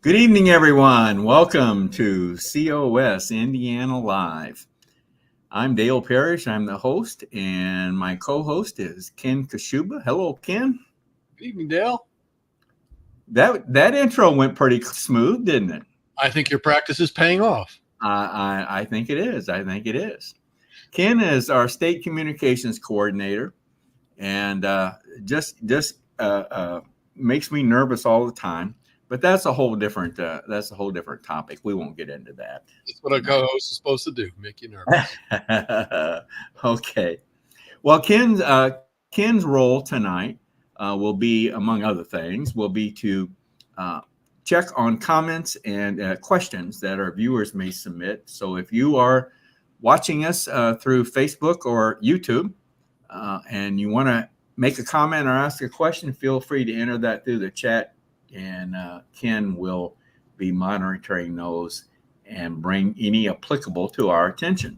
Good evening, everyone. Welcome to COS Indiana Live. I'm Dale Parrish. I'm the host, and my co-host is Ken Kashuba. Hello, Ken. Good evening, Dale. That intro went pretty smooth, didn't it? I think your practice is paying off. I think it is. I think it is. Ken is our state communications coordinator, and just makes me nervous all the time. But that's a whole different topic. We won't get into that. That's what a co-host is supposed to do, make you nervous. Okay. Well, Ken's role tonight will be, among other things, will be to check on comments and questions that our viewers may submit. So if you are watching us through Facebook or YouTube and you want to make a comment or ask a question, feel free to enter that through the chat, and Ken will be monitoring those and bring any applicable to our attention.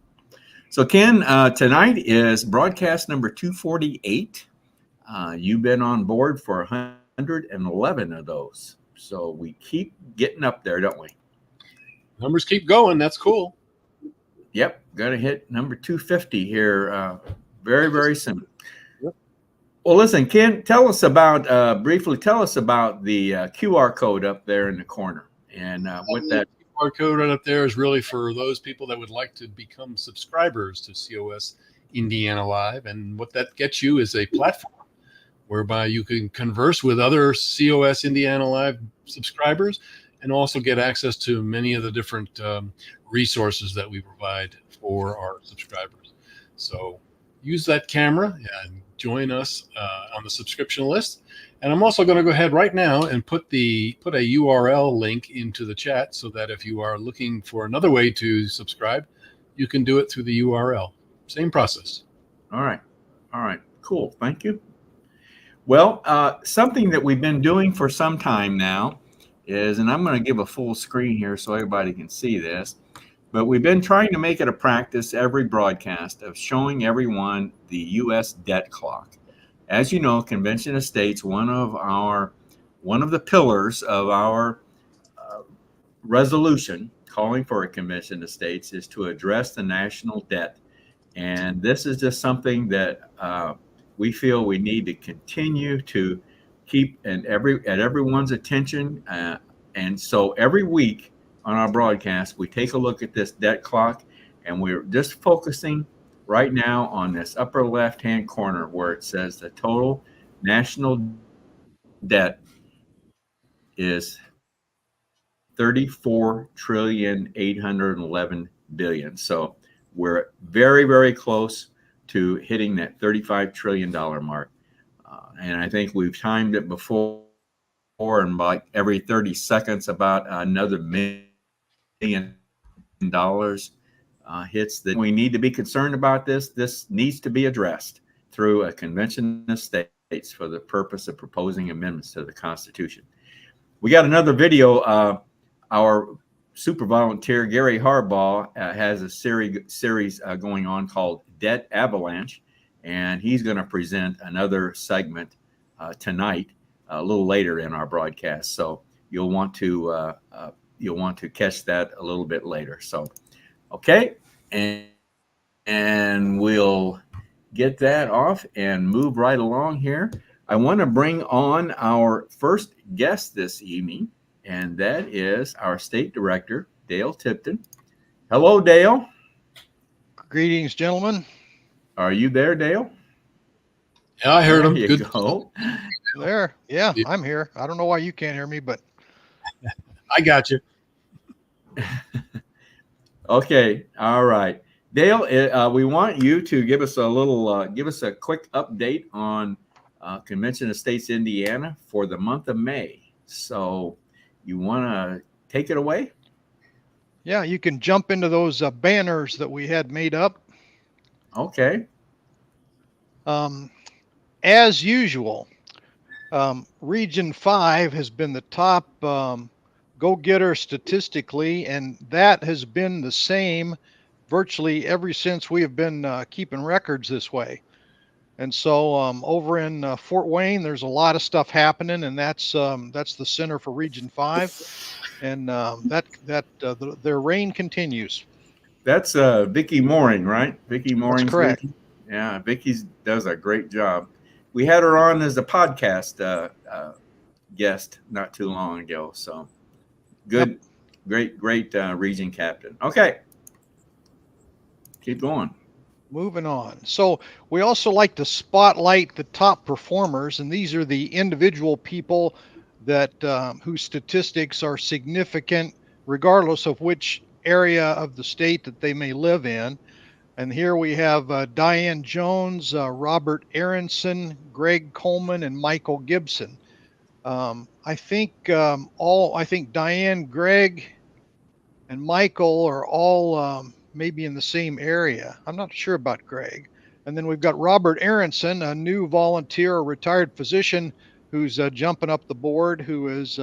So Ken, tonight is broadcast number 248. You've been on board for 111 of those. So we keep getting up there, don't we? Numbers keep going. That's cool. Yep. Got to hit number 250 here very, very soon. Yep. Well, listen, Ken, briefly tell us about the QR code up there in the corner and what that QR code right up there is really for those people that would like to become subscribers to COS Indiana Live. And what that gets you is a platform whereby you can converse with other COS Indiana Live subscribers and also get access to many of the different resources that we provide for our subscribers. So use that camera and join us on the subscription list. And I'm also going to go ahead right now and put a URL link into the chat so that if you are looking for another way to subscribe, you can do it through the URL. Same process. All right. Cool. Thank you. Well, something that we've been doing for some time now is, and I'm going to give a full screen here so everybody can see this, but we've been trying to make it a practice every broadcast of showing everyone the U.S. debt clock. As you know, Convention of States, one of the pillars of our resolution calling for a Convention of States is to address the national debt. And this is just something that we feel we need to continue to keep at everyone's attention. And so every week on our broadcast, we take a look at this debt clock, and we're just focusing right now on this upper left-hand corner where it says the total national debt is $34,811,000,000,000. So we're very, very close to hitting that $35 trillion mark. And I think we've timed it before, and like every 30 seconds, about another $1 million hits. That we need to be concerned about this. This needs to be addressed through a Convention of States for the purpose of proposing amendments to the Constitution. We got another video. Our super volunteer, Gary Harbaugh, has a series going on called Debt Avalanche, and he's going to present another segment tonight, a little later in our broadcast. So you'll want to catch that a little bit later. So, okay, and we'll get that off and move right along here. I want to bring on our first guest this evening, and that is our state director, Dale Tipton. Hello, Dale. Greetings, gentlemen. Are you there, Dale? Yeah, I heard him. There you go. There. Yeah, I'm here. I don't know why you can't hear me, but I got you. Okay. All right. Dale, we want you to give us a quick update on Convention of States, Indiana for the month of May. So you want to take it away? Yeah, you can jump into those banners that we had made up. Okay. As usual, Region 5 has been the top go-getter statistically, and that has been the same virtually ever since we have been keeping records this way. And so over in Fort Wayne, there's a lot of stuff happening, and that's the center for Region 5, and their reign continues. That's Vicky Mooring, right? Vicky That's Mooring's correct. region. Yeah, Vicky's does a great job. We had her on as a podcast guest not too long ago. So good, great region captain. Okay, keep going. Moving on. So we also like to spotlight the top performers, and these are the individual people that whose statistics are significant, regardless of which area of the state that they may live in. And here we have Diane Jones, Robert Aronson, Greg Coleman, and Michael Gibson. I think Diane, Greg, and Michael are all maybe in the same area. I'm not sure about Greg. And then we've got Robert Aronson, a new volunteer, a retired physician who's jumping up the board, who is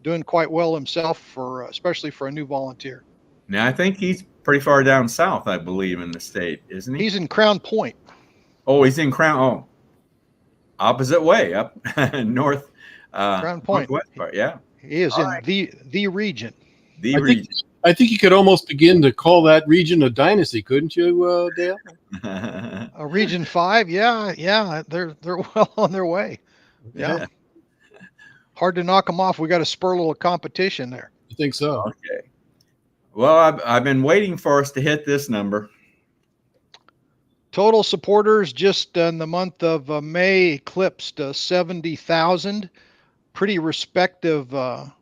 doing quite well himself, especially for a new volunteer. Now I think he's pretty far down south, I believe, in the state, isn't he? He's in Crown Point. Oh, he's in Crown. Oh, opposite way up north. Crown Point. Northwest part. Yeah, he is in the region. The region. I think you could almost begin to call that region a dynasty, couldn't you, Dale? Region 5, yeah, they're well on their way. Yeah. Hard to knock them off. We got to spur a little competition there. I think so. Okay. Well, I've been waiting for us to hit this number. Total supporters just in the month of May eclipsed 70,000. Pretty respectable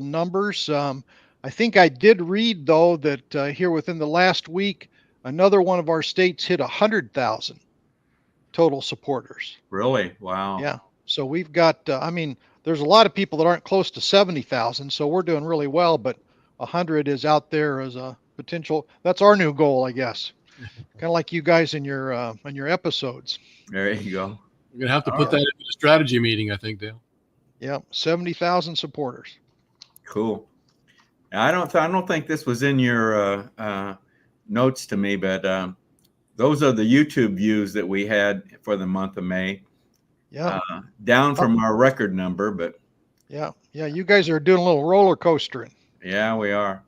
numbers. I think I did read, though, that here within the last week, another one of our states hit 100,000 total supporters. Really? Wow. Yeah. So we've got, there's a lot of people that aren't close to 70,000, so we're doing really well, but 100 is out there as a potential. That's our new goal, I guess. Kind of like you guys in your episodes. There you go. We're going to have to put that in a strategy meeting, I think, Dale. Yeah, 70,000 supporters. Cool. I don't think this was in your notes to me, but those are the YouTube views that we had for the month of May. Yeah. Down from our record number, but yeah, you guys are doing a little roller coastering. Yeah, we are.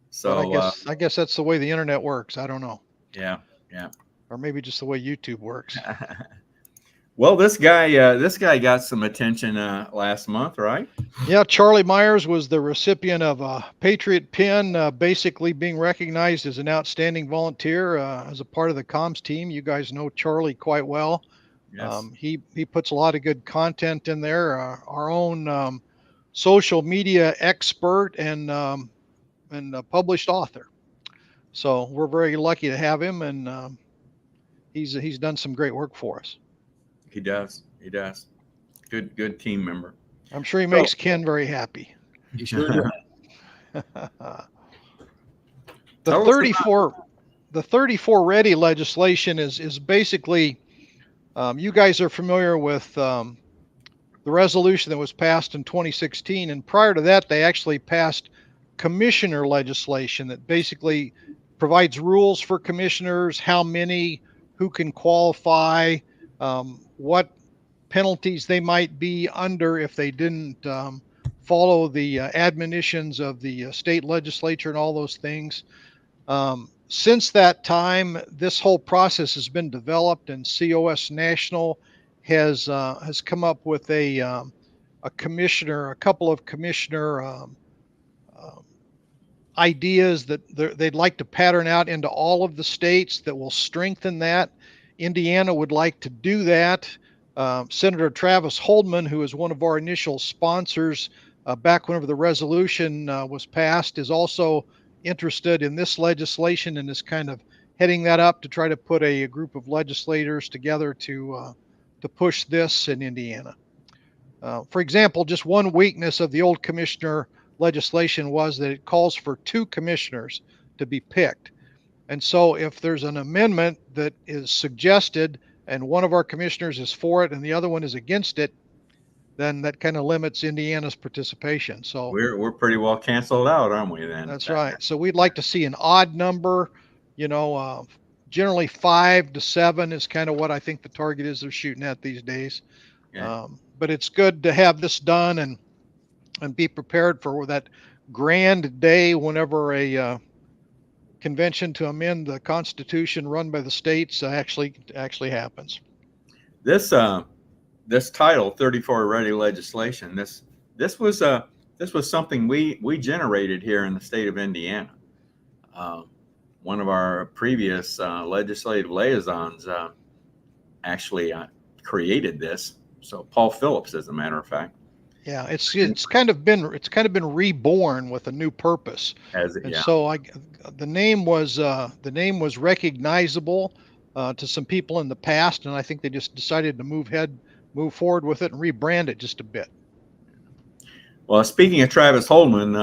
So I guess that's the way the internet works. I don't know. Yeah. Or maybe just the way YouTube works. Well, this guy got some attention last month, right? Yeah, Charlie Myers was the recipient of a Patriot Pin, basically being recognized as an outstanding volunteer as a part of the comms team. You guys know Charlie quite well. Yes. He puts a lot of good content in there. Our own social media expert and a published author. So we're very lucky to have him, and he's done some great work for us. He does. Good team member. I'm sure he makes Ken very happy. He sure does. The 34 ready legislation is basically, you guys are familiar with the resolution that was passed in 2016, and prior to that, they actually passed commissioner legislation that basically provides rules for commissioners, how many, who can qualify, what penalties they might be under if they didn't follow the admonitions of the state legislature and all those things. Since that time, this whole process has been developed, and COS National has come up with a couple of commissioner ideas that they'd like to pattern out into all of the states that will strengthen that. Indiana would like to do that. Senator Travis Holdman, who is one of our initial sponsors back whenever the resolution was passed, is also interested in this legislation and is kind of heading that up to try to put a group of legislators together to push this in Indiana. For example, just one weakness of the old commissioner legislation was that it calls for 2 commissioners to be picked. And so if there's an amendment that is suggested and one of our commissioners is for it and the other one is against it, then that kind of limits Indiana's participation. So we're pretty well canceled out, aren't we then? That's right. So we'd like to see an odd number, generally 5 to 7 is kind of what I think the target is they're shooting at these days. Okay. But it's good to have this done and be prepared for that grand day whenever a convention to amend the Constitution run by the states actually happens. This this Title 34 ready legislation. This was something we generated here in the state of Indiana. Uh, One of our previous legislative liaisons actually created this. So Paul Phillips, as a matter of fact, Yeah, it's kind of been reborn with a new purpose, has it? and Yeah. so the name was recognizable to some people in the past, and I think they just decided to move forward with it and rebrand it just a bit. Well, speaking of Travis Holman,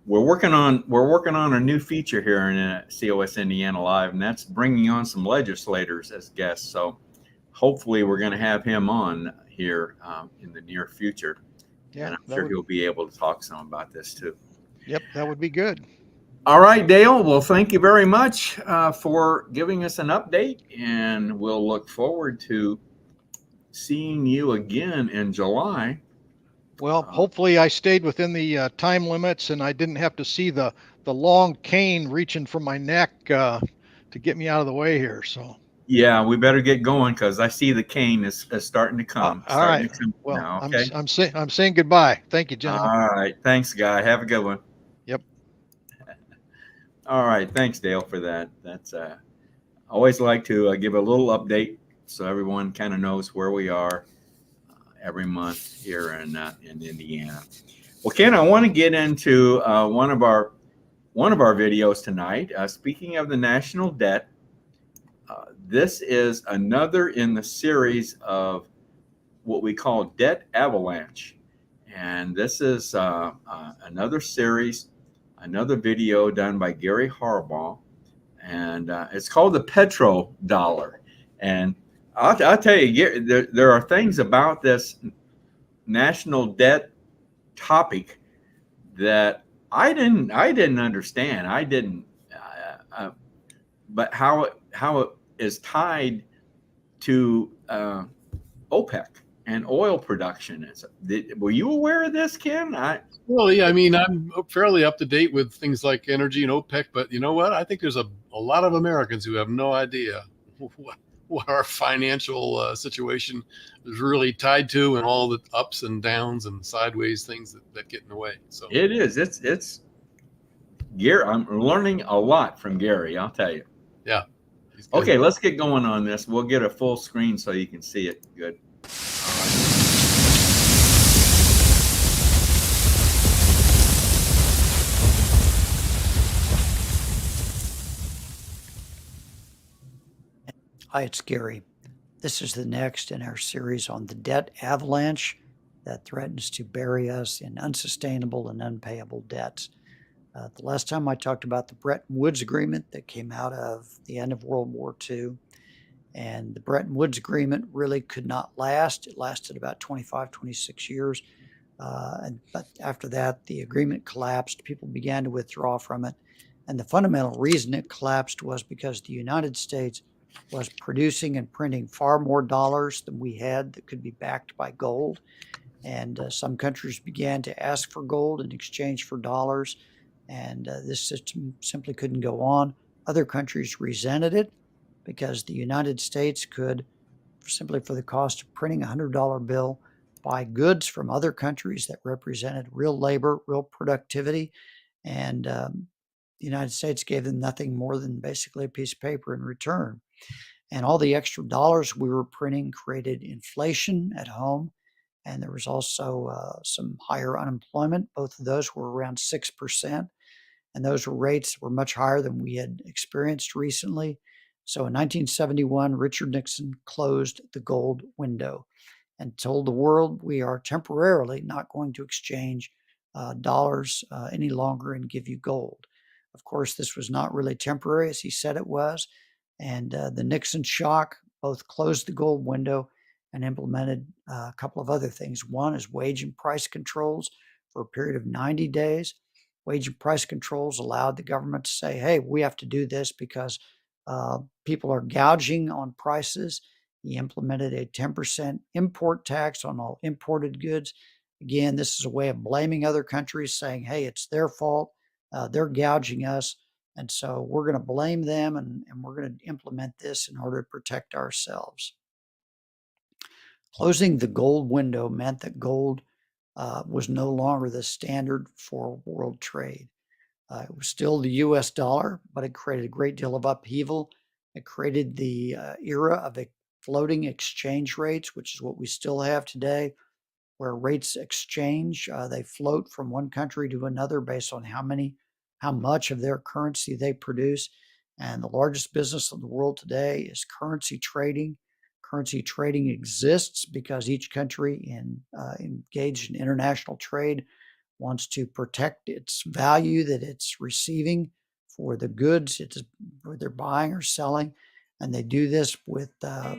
we're working on a new feature here in COS Indiana Live, and that's bringing on some legislators as guests. So hopefully, we're going to have him on here in the near future, Yeah, and I'm sure he'll be able to talk some about this too. yep, that would be good. All right, Dale. Well, thank you very much for giving us an update, and we'll look forward to seeing you again in July. Well, hopefully I stayed within the time limits and I didn't have to see the long cane reaching from my neck to get me out of the way here. So, Yeah, we better get going because I see the cane is starting to all come. right. Starting to come Well, now. Okay. I'm saying goodbye. Thank you, gentlemen. All right. Thanks, Guy. Have a good one. Yep. All right. Thanks, Dale, for that. That's I always like to give a little update so everyone kind of knows where we are every month here in Indiana. Well, Ken, I want to get into one of our videos tonight. Speaking of the national debt, this is another in the series of what we call Debt Avalanche. And this is another series, another video done by Gary Harbaugh. And it's called the Petro Dollar. And I'll tell you, there are things about this national debt topic that I didn't understand. I didn't, but how it is tied to OPEC and oil production. Were you aware of this, Ken? Well, yeah, I mean, I'm fairly up to date with things like energy and OPEC, but you know what? I think there's a lot of Americans who have no idea what our financial situation is really tied to and all the ups and downs and sideways things that get in the way. So it is. It's Gary. I'm learning a lot from Gary. I'll tell you. Yeah. Okay, let's get going on this. We'll get a full screen so you can see it good. All right. Hi, it's Gary. This is the next in our series on the debt avalanche that threatens to bury us in unsustainable and unpayable debts. The last time I talked about the Bretton Woods Agreement that came out of the end of World War II. And the Bretton Woods Agreement really could not last. It lasted about 25, 26 years. But after that, the agreement collapsed. People began to withdraw from it. And the fundamental reason it collapsed was because the United States was producing and printing far more dollars than we had that could be backed by gold. And some countries began to ask for gold in exchange for dollars. And this system simply couldn't go on. Other countries resented it because the United States could, simply for the cost of printing a $100 bill, buy goods from other countries that represented real labor, real productivity. And the United States gave them nothing more than basically a piece of paper in return. And all the extra dollars we were printing created inflation at home. And there was also some higher unemployment. Both of those were around 6%. And those were rates that were much higher than we had experienced recently. So in 1971, Richard Nixon closed the gold window and told the world we are temporarily not going to exchange dollars any longer and give you gold. Of course, this was not really temporary, as he said it was. And the Nixon shock both closed the gold window and implemented a couple of other things. One is wage and price controls for a period of 90 days. Wage and price controls allowed the government to say, hey, we have to do this because People are gouging on prices. He implemented a 10% import tax on all imported goods. Again, this is a way of blaming other countries, saying, hey, it's their fault. They're gouging us. And so we're going to blame them, and we're going to implement this in order to protect ourselves. Closing the gold window meant that gold was no longer the standard for world trade. It was still the US dollar, but it created a great deal of upheaval. It created the era of floating exchange rates, which is what we still have today, where rates exchange. They float from one country to another based on how much of their currency they produce. And the largest business in the world today is currency trading. Currency trading exists because each country engaged in international trade wants to protect its value that it's receiving for the goods they're buying or selling. And they do this with a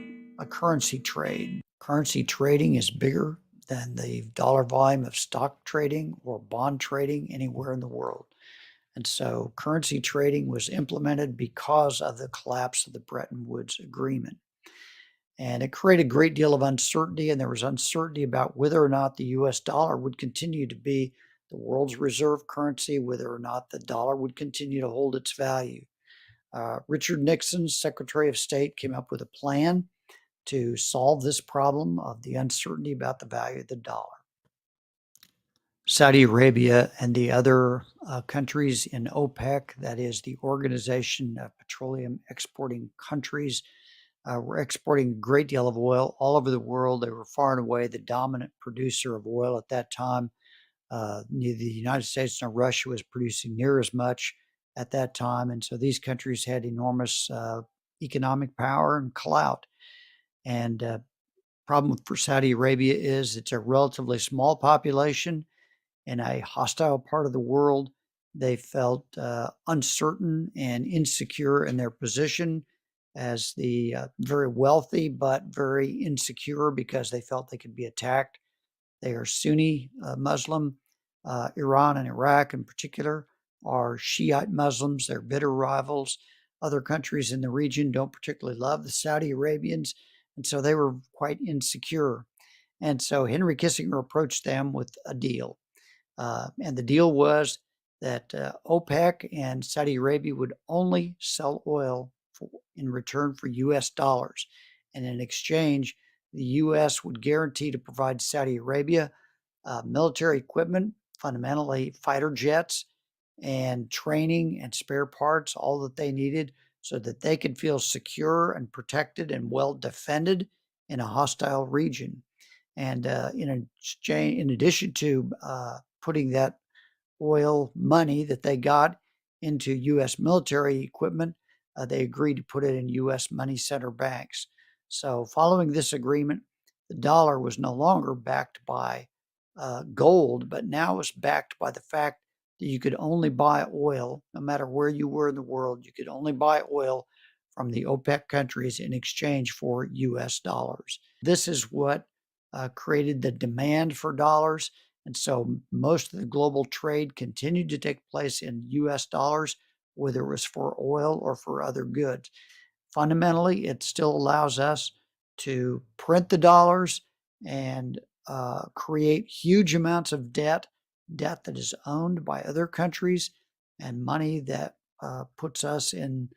currency trade. Currency trading is bigger than the dollar volume of stock trading or bond trading anywhere in the world. And so currency trading was implemented because of the collapse of the Bretton Woods Agreement. And it created a great deal of uncertainty, and there was uncertainty about whether or not the US dollar would continue to be the world's reserve currency, whether or not the dollar would continue to hold its value. Richard Nixon, Secretary of State, came up with a plan to solve this problem of the uncertainty about the value of the dollar. Saudi Arabia and the other countries in OPEC, that is the Organization of Petroleum Exporting Countries, were exporting a great deal of oil all over the world. They were far and away the dominant producer of oil at that time. Neither the United States nor Russia was producing near as much at that time. And so these countries had enormous economic power and clout. And problem for Saudi Arabia is it's a relatively small population in a hostile part of the world. They felt uncertain and insecure in their position as the very wealthy, but very insecure because they felt they could be attacked. They are Sunni Muslim. Iran and Iraq in particular are Shiite Muslims. They're bitter rivals. Other countries in the region don't particularly love the Saudi Arabians, and so they were quite insecure. And so Henry Kissinger approached them with a deal. And the deal was that OPEC and Saudi Arabia would only sell oil in return for US dollars. And in exchange, the US would guarantee to provide Saudi Arabia military equipment, fundamentally fighter jets, and training and spare parts, all that they needed so that they could feel secure and protected and well defended in a hostile region. And in addition to putting that oil money that they got into U.S. military equipment, they agreed to put it in U.S. money center banks. So following this agreement, the dollar was no longer backed by gold, but now was backed by the fact that you could only buy oil, no matter where you were in the world, you could only buy oil from the OPEC countries in exchange for U.S. dollars. This is what created the demand for dollars. And so most of the global trade continued to take place in US dollars, whether it was for oil or for other goods. Fundamentally, it still allows us to print the dollars and create huge amounts of debt that is owned by other countries, and money that puts us in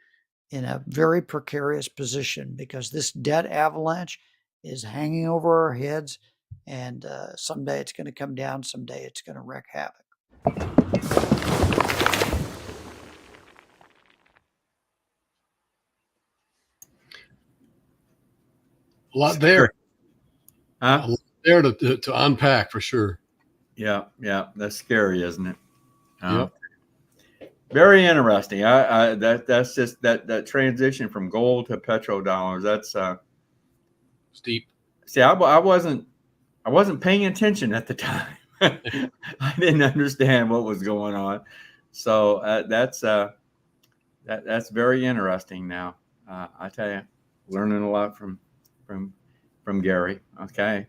a very precarious position, because this debt avalanche is hanging over our heads. And someday it's going to come down, someday it's going to wreak havoc. A lot there. Huh? A lot there to unpack for sure. Yeah, that's scary, isn't it? Yep. Very interesting. That's just that transition from gold to petrodollars. That's Steep. See, I wasn't paying attention at the time. I didn't understand what was going on. So that's very interesting. Now I tell you, learning a lot from Gary. Okay.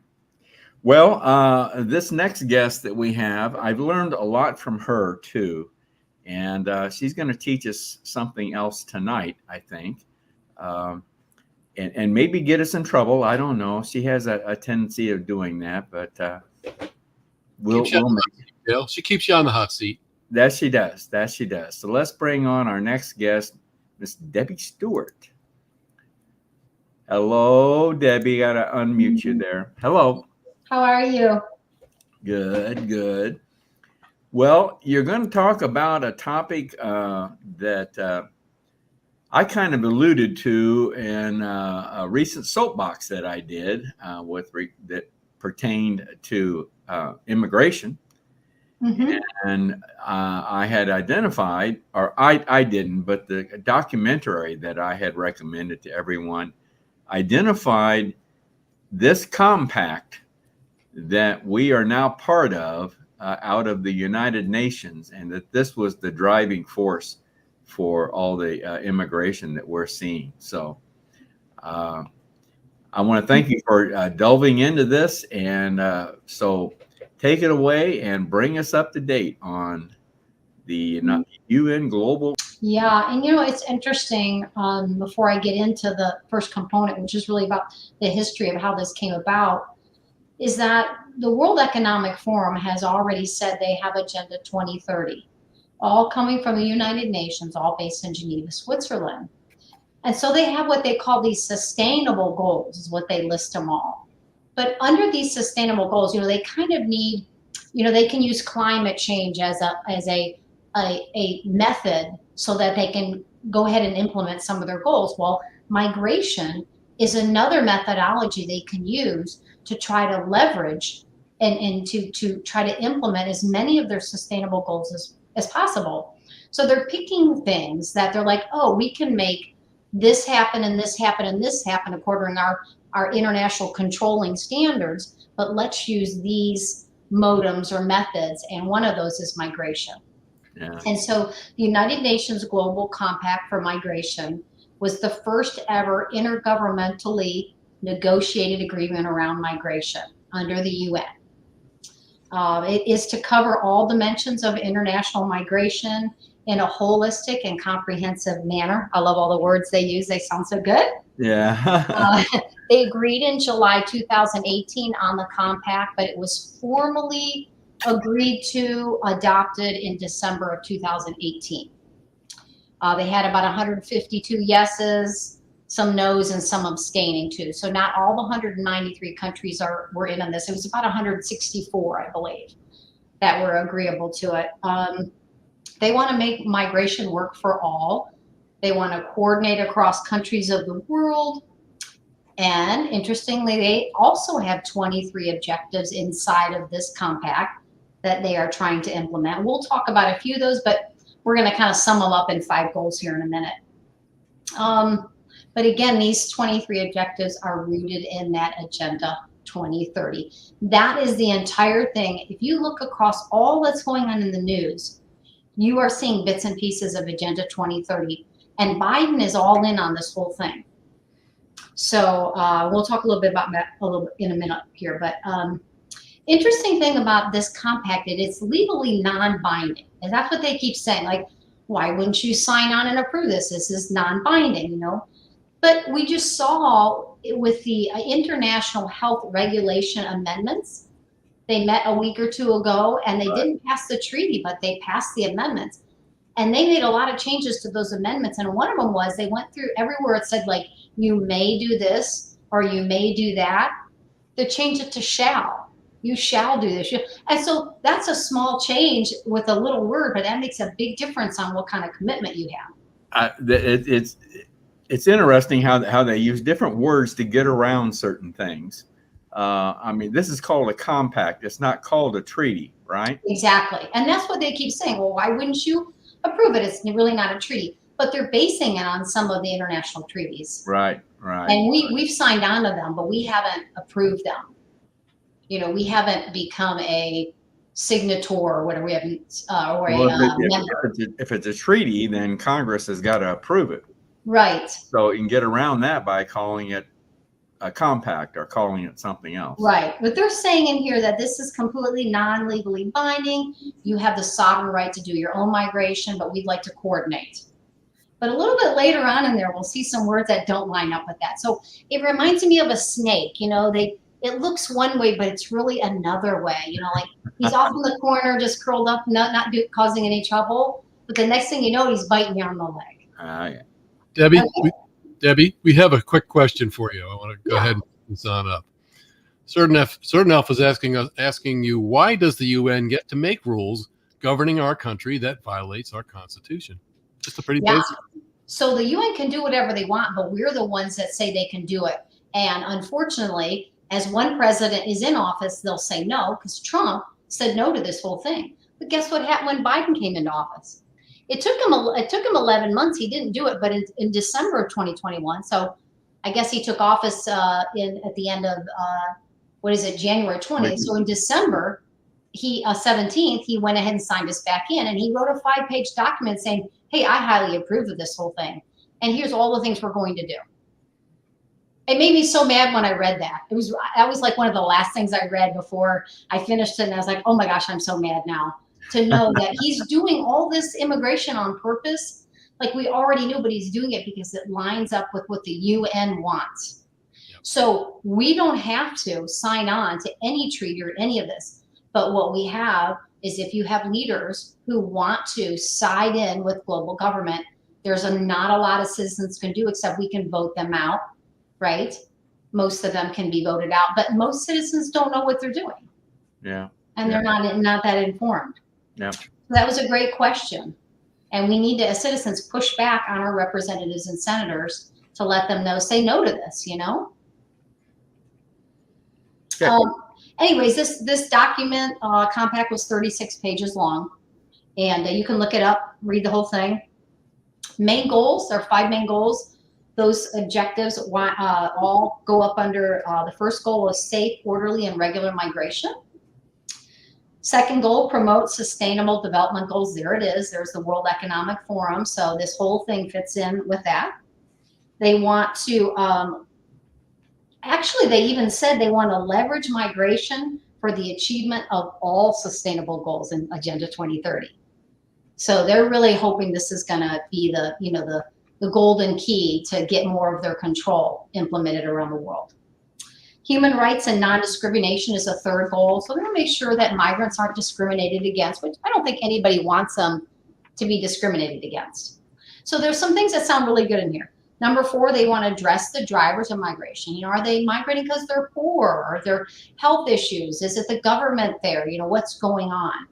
Well, this next guest that we have, I've learned a lot from her too, and she's going to teach us something else tonight, I think. and maybe get us in trouble. I don't know. She has a tendency of doing that, but we'll make it. Bill, she keeps you on the hot seat. That she does. That she does. So let's bring on our next guest, Miss Debbie Stewart. Hello, Debbie. Got to unmute you there. Hello. How are you? Good, good. Well, you're going to talk about a topic that I kind of alluded to in a recent soapbox that I did that pertained to immigration. Mm-hmm. And I had identified, or I didn't, but the documentary that I had recommended to everyone identified this compact that we are now part of out of the United Nations, and that this was the driving force for all the immigration that we're seeing. So I want to thank you for delving into this. And so take it away and bring us up to date on the UN Global. Yeah, and you know, it's interesting, before I get into the first component, which is really about the history of how this came about, is that the World Economic Forum has already said they have Agenda 2030, all coming from the United Nations, all based in Geneva, Switzerland. And so they have what they call these sustainable goals, is what they list them all. But under these sustainable goals, you know, they kind of need, you know, they can use climate change as a method so that they can go ahead and implement some of their goals. Well, migration is another methodology they can use to try to leverage and to try to implement as many of their sustainable goals as possible. So they're picking things that they're like, oh, we can make this happen and this happen and this happen according to our international controlling standards, but let's use these modems or methods, and one of those is migration. Yeah. And so the United Nations Global Compact for Migration was the first ever intergovernmentally negotiated agreement around migration under the UN. It is to cover all dimensions of international migration in a holistic and comprehensive manner. I love all the words they use. They sound so good. Yeah. They agreed in July 2018 on the compact, but it was formally agreed to, adopted in December of 2018. They had about 152 yeses, some no's, and some abstaining too. So not all the 193 countries were in on this. It was about 164, I believe, that were agreeable to it. They want to make migration work for all. They want to coordinate across countries of the world. And interestingly, they also have 23 objectives inside of this compact that they are trying to implement. We'll talk about a few of those, but we're going to kind of sum them up in 5 goals here in a minute. But again, these 23 objectives are rooted in that Agenda 2030. That is the entire thing. If you look across all that's going on in the news, you are seeing bits and pieces of Agenda 2030. And Biden is all in on this whole thing. So we'll talk a little bit about that in a minute here. But interesting thing about this compact, it's legally non-binding. And that's what they keep saying. Like, why wouldn't you sign on and approve this? This is non-binding, you know. But we just saw with the International Health Regulation Amendments, they met a week or two ago, and they didn't pass the treaty, but they passed the amendments. And they made a lot of changes to those amendments. And one of them was they went through everywhere it said, like, you may do this or you may do that. They changed it to shall. You shall do this. And so that's a small change with a little word, but that makes a big difference on what kind of commitment you have. It's interesting how they use different words to get around certain things. I mean, this is called a compact. It's not called a treaty, right? Exactly. And that's what they keep saying. Well, why wouldn't you approve it? It's really not a treaty. But they're basing it on some of the international treaties. Right, right. And we've signed on to them, but we haven't approved them. You know, we haven't become a signator or whatever. We haven't, member. If it's a treaty, then Congress has got to approve it. Right. So you can get around that by calling it a compact or calling it something else. Right. But they're saying in here that this is completely non-legally binding. You have the sovereign right to do your own migration, but we'd like to coordinate. But a little bit later on in there, we'll see some words that don't line up with that. So it reminds me of a snake. It looks one way, but it's really another way. Like he's off in the corner, just curled up, not causing any trouble. But the next thing you know, he's biting you on the leg. Yeah. Debbie, Okay. Debbie, we have a quick question for you. I want to go ahead and put this on up. Certain Elf is asking you, why does the UN get to make rules governing our country that violates our Constitution? Just a pretty basic. So the UN can do whatever they want, but we're the ones that say they can do it. And unfortunately, as one president is in office, they'll say no, because Trump said no to this whole thing. But guess what happened when Biden came into office? It took him 11 months. He didn't do it, but in December of 2021, so I guess he took office at the end of January 20th. So in December, 17th, he went ahead and signed us back in, and he wrote a 5-page document saying, hey, I highly approve of this whole thing, and here's all the things we're going to do. It made me so mad when I read that. That was like one of the last things I read before I finished it, and I was like, oh my gosh, I'm so mad now to know that he's doing all this immigration on purpose. Like we already knew, but he's doing it because it lines up with what the UN wants. Yep. So we don't have to sign on to any treaty or any of this. But what we have is, if you have leaders who want to side in with global government, there's not a lot of citizens can do, except we can vote them out, right? Most of them can be voted out, but most citizens don't know what they're doing. Yeah. And they're not that informed. Yeah. So that was a great question. And we need to, as citizens, push back on our representatives and senators to let them know, say no to this, Yeah. Anyways, this document, compact, was 36 pages long, and you can look it up, read the whole thing. Main goals, there are 5 main goals. Those objectives all go up under the first goal is safe, orderly, and regular migration. Second goal, promote sustainable development goals. There it is. There's the World Economic Forum. So this whole thing fits in with that. They want to, actually, they even said they want to leverage migration for the achievement of all sustainable goals in Agenda 2030. So they're really hoping this is going to be the golden key to get more of their control implemented around the world. Human rights and non-discrimination is a third goal. So they're going to make sure that migrants aren't discriminated against, which I don't think anybody wants them to be discriminated against. So there's some things that sound really good in here. Number 4, they want to address the drivers of migration. Are they migrating because they're poor? Are there health issues? Is it the government there? What's going on?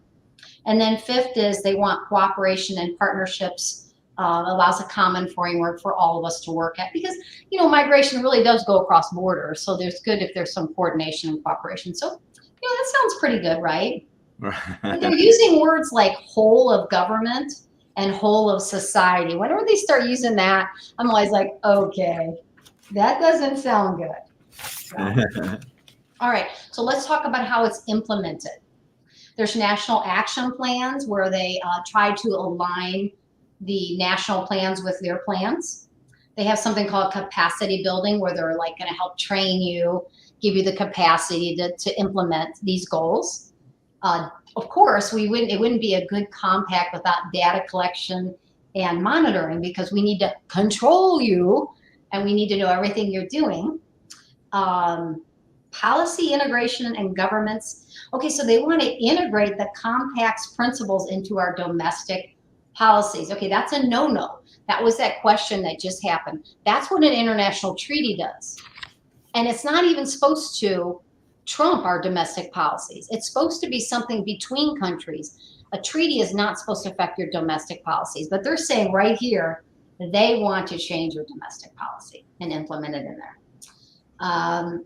And then 5th is they want cooperation and partnerships. Allows a common framework for all of us to work at, because migration really does go across borders, so there's good if there's some coordination and cooperation. So that sounds pretty good, right? But they're using words like whole of government and whole of society. Whenever they start using that, I'm always like, okay, that doesn't sound good. So, all right, so let's talk about how it's implemented. There's national action plans where they try to align the national plans with their plans. They have something called capacity building, where they're like going to help train you, give you the capacity to implement these goals. Of course, it wouldn't be a good compact without data collection and monitoring, because we need to control you and we need to know everything you're doing. Policy integration and governments. Okay, so they want to integrate the compact's principles into our domestic policies. Okay, that's a no-no. That was that question that just happened. That's what an international treaty does. And it's not even supposed to trump our domestic policies. It's supposed to be something between countries. A treaty is not supposed to affect your domestic policies, but they're saying right here they want to change your domestic policy and implement it in there.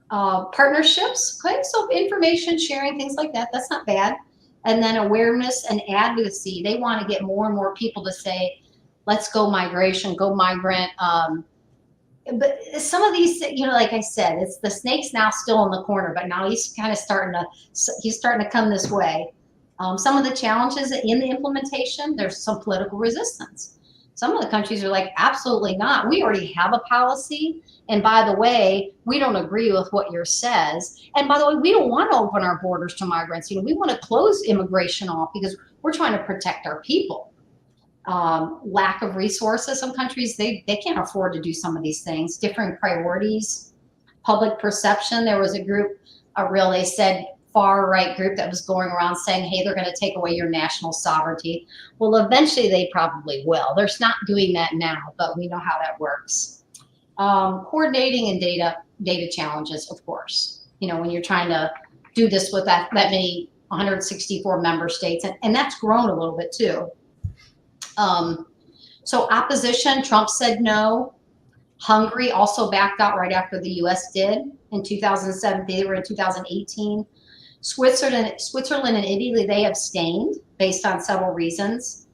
Partnerships, okay, so information sharing, things like that, that's not bad. And then awareness and advocacy. They want to get more and more people to say, let's go migration, go migrant. But some of these, like I said, it's the snake's now still in the corner, but now he's kind of starting to come this way. Some of the challenges in the implementation, there's some political resistance. Some of the countries are like, absolutely not. We already have a policy. And by the way, we don't agree with what yours says. And by the way, we don't want to open our borders to migrants. We want to close immigration off because we're trying to protect our people. lack of resources. Some countries, they can't afford to do some of these things, differing priorities, public perception. There was a group, they said far right group that was going around saying, hey, they're going to take away your national sovereignty. Well, eventually they probably will. They're not doing that now, but we know how that works. Coordinating and data challenges, of course. You know, when you're trying to do this with that many 164 member states, and that's grown a little bit too. So opposition, Trump said no. Hungary also backed out right after the US did in 2007. They were in 2018. Switzerland and Italy, they abstained based on several reasons.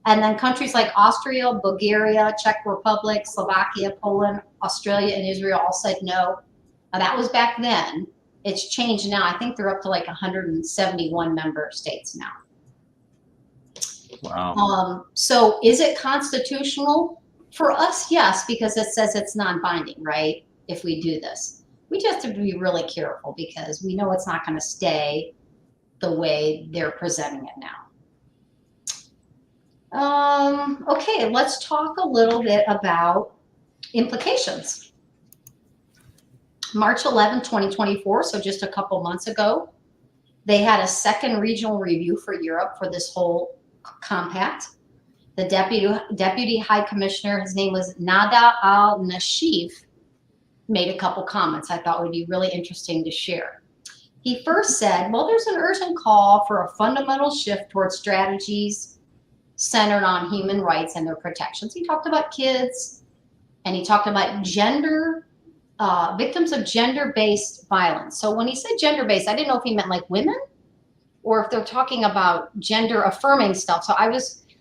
And then countries like Austria, Bulgaria, Czech Republic, Slovakia, Poland, Australia, and Israel all said no. Now that was back then. It's changed now. I think they're up to like 171 member states now. Wow. So is it constitutional? For us, yes, because it says it's non-binding, right? If we do this, we just have to be really careful because we know it's not going to stay the way they're presenting it now. Okay, let's talk a little bit about implications. March 11, 2024, so just a couple months ago, they had a second regional review for Europe for this whole compact. The deputy high commissioner, his name was Nada al-Nashif, made a couple comments I thought would be really interesting to share. He first said, well, there's an urgent call for a fundamental shift towards strategies centered on human rights and their protections. He talked about kids, and he talked about victims of gender-based violence. So when he said gender-based, I didn't know if he meant like women or if they're talking about gender-affirming stuff. So I'm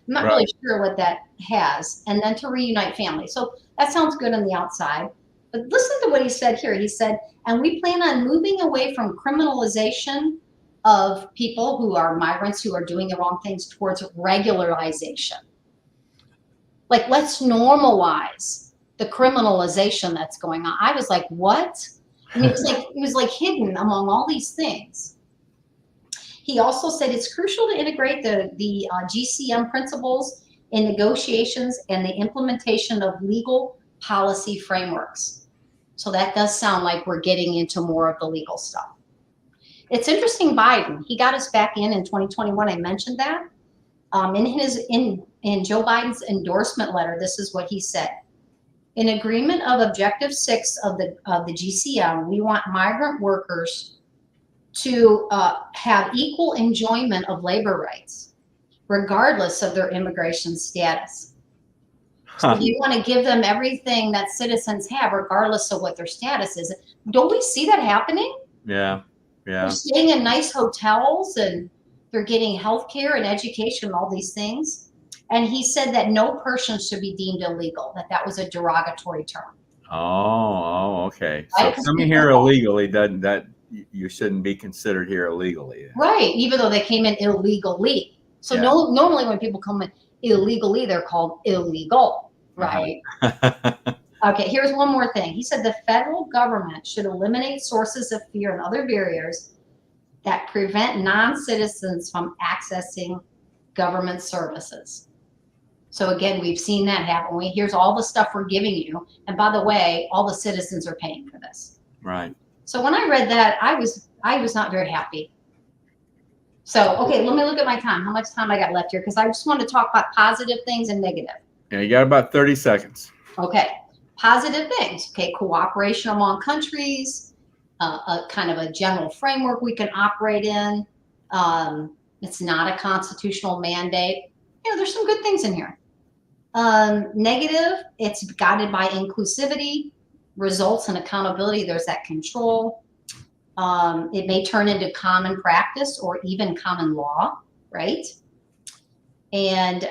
not really sure what that has. And then to reunite families. So that sounds good on the outside. But listen to what he said here. He said, and we plan on moving away from criminalization of people who are migrants who are doing the wrong things towards regularization. Like, let's normalize the criminalization that's going on. I was like, what? I mean, it was like hidden among all these things. He also said it's crucial to integrate the GCM principles in negotiations and the implementation of legal policy frameworks. So that does sound like we're getting into more of the legal stuff. It's interesting, Biden, he got us back in 2021. I mentioned that. In Joe Biden's endorsement letter, this is what he said. In agreement of Objective 6 of the GCM, we want migrant workers to have equal enjoyment of labor rights, regardless of their immigration status. So you want to give them everything that citizens have, regardless of what their status is. Don't we see that happening? Yeah. They're staying in nice hotels and they're getting health care and education and all these things. And he said that no person should be deemed illegal, that was a derogatory term. Oh, okay. Right? So coming here illegally doesn't you shouldn't be considered here illegally. Right, even though they came in illegally. So normally when people come in illegally, they're called illegal, right? Okay, here's one more thing. He said the federal government should eliminate sources of fear and other barriers that prevent non-citizens from accessing government services. So again, we've seen that happen. Here's all the stuff we're giving you. And by the way, all the citizens are paying for this. Right. So when I read that, I was not very happy. So, okay, let me look at my time. How much time I got left here? Because I just want to talk about positive things and negative. Yeah, you got about 30 seconds. Okay, positive things. Okay, cooperation among countries, a kind of a general framework we can operate in. It's not a constitutional mandate. You know, there's some good things in here. Negative, it's guided by inclusivity, results and accountability. There's that control. It may turn into common practice or even common law, right? And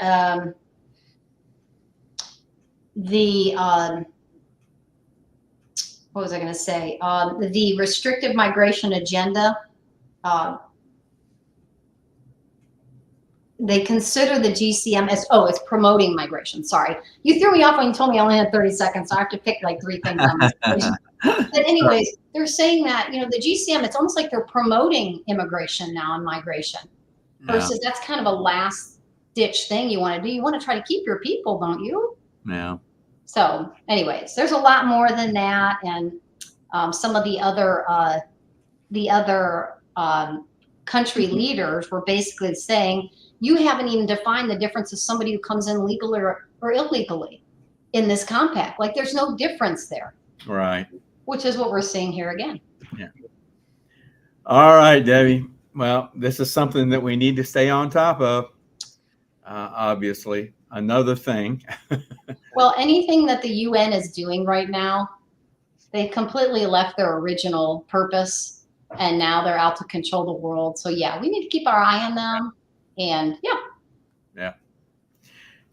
what was I going to say? The restrictive migration agenda, they consider the GCM as, it's promoting migration. Sorry. You threw me off when you told me I only had 30 seconds, so I have to pick like 3 things on this. But anyways, they're saying that, you know, the GCM, it's almost like they're promoting immigration now and migration versus that's kind of a last ditch thing you want to do. You want to try to keep your people, don't you? Yeah. So anyways, there's a lot more than that. And some of the other country leaders were basically saying, you haven't even defined the difference of somebody who comes in legally or illegally in this compact. Like there's no difference there. Right. Which is what we're seeing here again. Yeah. All right, Debbie. Well, this is something that we need to stay on top of. Obviously, another thing. Well, anything that the UN is doing right now, they completely left their original purpose, and now they're out to control the world. So yeah, we need to keep our eye on them. And Yeah.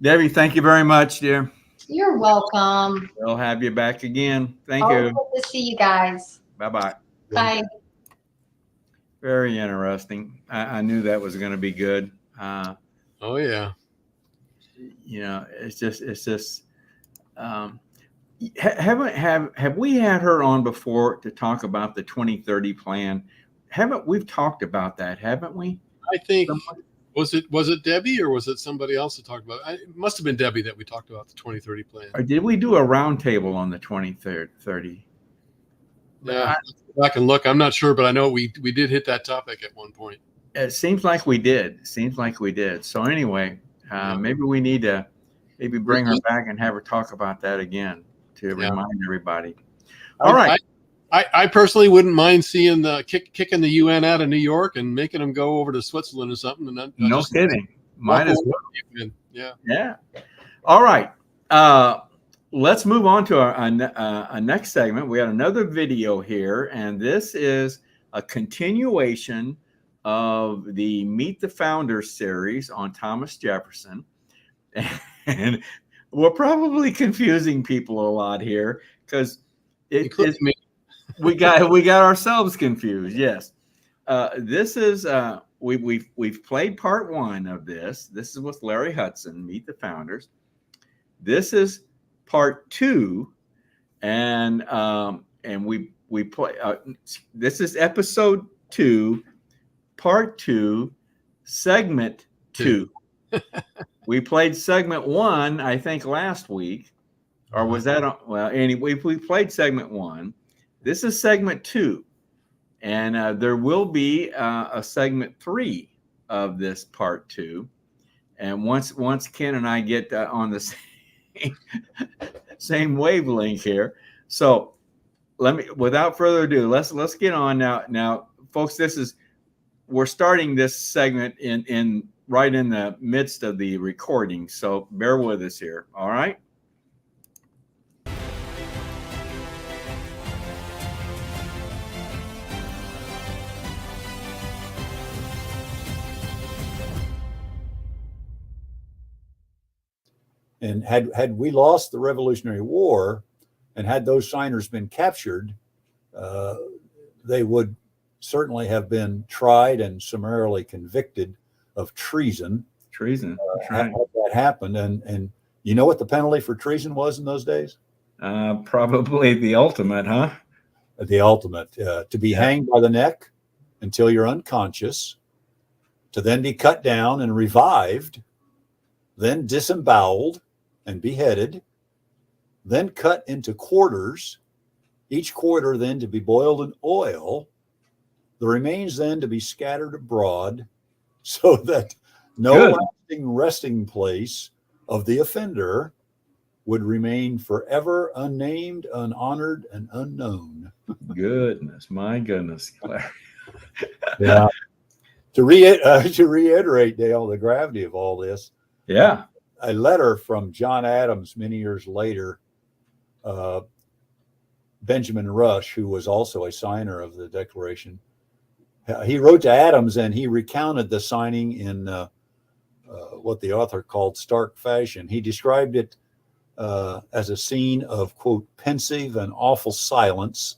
Debbie, thank you very much, dear. You're welcome. We'll have you back again. Thank Always you. good to see you guys. Bye-bye. Bye. Very interesting. I knew that was going to be good. Oh yeah. You know, it's just. Have we had her on before to talk about the 2030 plan? We've talked about that, haven't we? I think was it Debbie or was it somebody else that talked about it? It must have been Debbie that we talked about the 2030 plan. Or did we do a roundtable on the 2030? Yeah, go back and look. I'm not sure, but I know we did hit that topic at one point. It seems like we did. So anyway, maybe we need to bring her back and have her talk about that again to remind everybody. All right. I personally wouldn't mind seeing the kicking the UN out of New York and making them go over to Switzerland or something. And no kidding. Might as well. Yeah. Yeah. All right. Let's move on to our next segment. We had another video here, and this is a continuation of the Meet the Founders series on Thomas Jefferson. And we're probably confusing people a lot here because we got ourselves confused. Yes. This is we've played part one of this. This is with Larry Hudson, Meet the Founders. This is part two, and we play. This is episode 2, part 2, segment 2. We played segment 1, I think, last week, or was that on? Well, anyway, we played segment 1. This is segment 2, and there will be a segment 3 of this part 2. And once Ken and I get on the same wavelength here, so without further ado, let's get on now. Now, folks, we're starting this segment right in the midst of the recording, so bear with us here. All right. And had we lost the Revolutionary War and had those signers been captured, they would certainly have been tried and summarily convicted of treason. Treason. Had that happened. And you know what the penalty for treason was in those days? Probably the ultimate, huh? The ultimate, to be hanged by the neck until you're unconscious, to then be cut down and revived, then disemboweled and beheaded, then cut into quarters, each quarter then to be boiled in oil, the remains then to be scattered abroad, so that no lasting resting place of the offender would remain forever unnamed, unhonored, and unknown. Goodness, my goodness, Claire. Yeah. To reiterate, Dale, the gravity of all this. Yeah. A letter from John Adams many years later, Benjamin Rush, who was also a signer of the Declaration, he wrote to Adams and he recounted the signing in what the author called stark fashion. He described it as a scene of, quote, pensive and awful silence.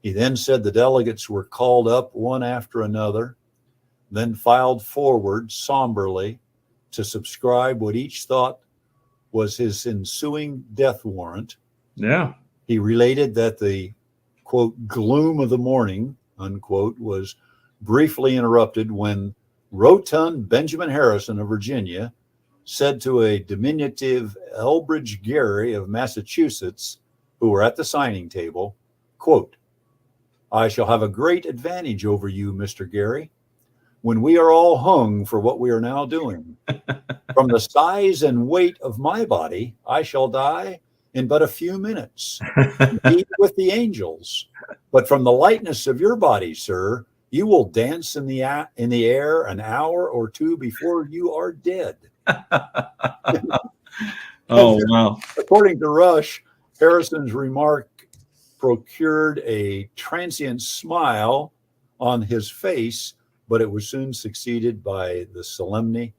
He then said the delegates were called up one after another, then filed forward somberly to subscribe what each thought was his ensuing death warrant. Yeah. He related that the, quote, gloom of the morning, unquote, was briefly interrupted when rotund Benjamin Harrison of Virginia said to a diminutive Elbridge Gerry of Massachusetts, who were at the signing table, quote, "I shall have a great advantage over you, Mr. Gerry, when we are all hung for what we are now doing. From the size and weight of my body, I shall die in but a few minutes, indeed with the angels. But from the lightness of your body, sir, you will dance in the air an hour or two before you are dead." Oh, wow. According to Rush, Harrison's remark procured a transient smile on his face, but it was soon succeeded by the solemnity,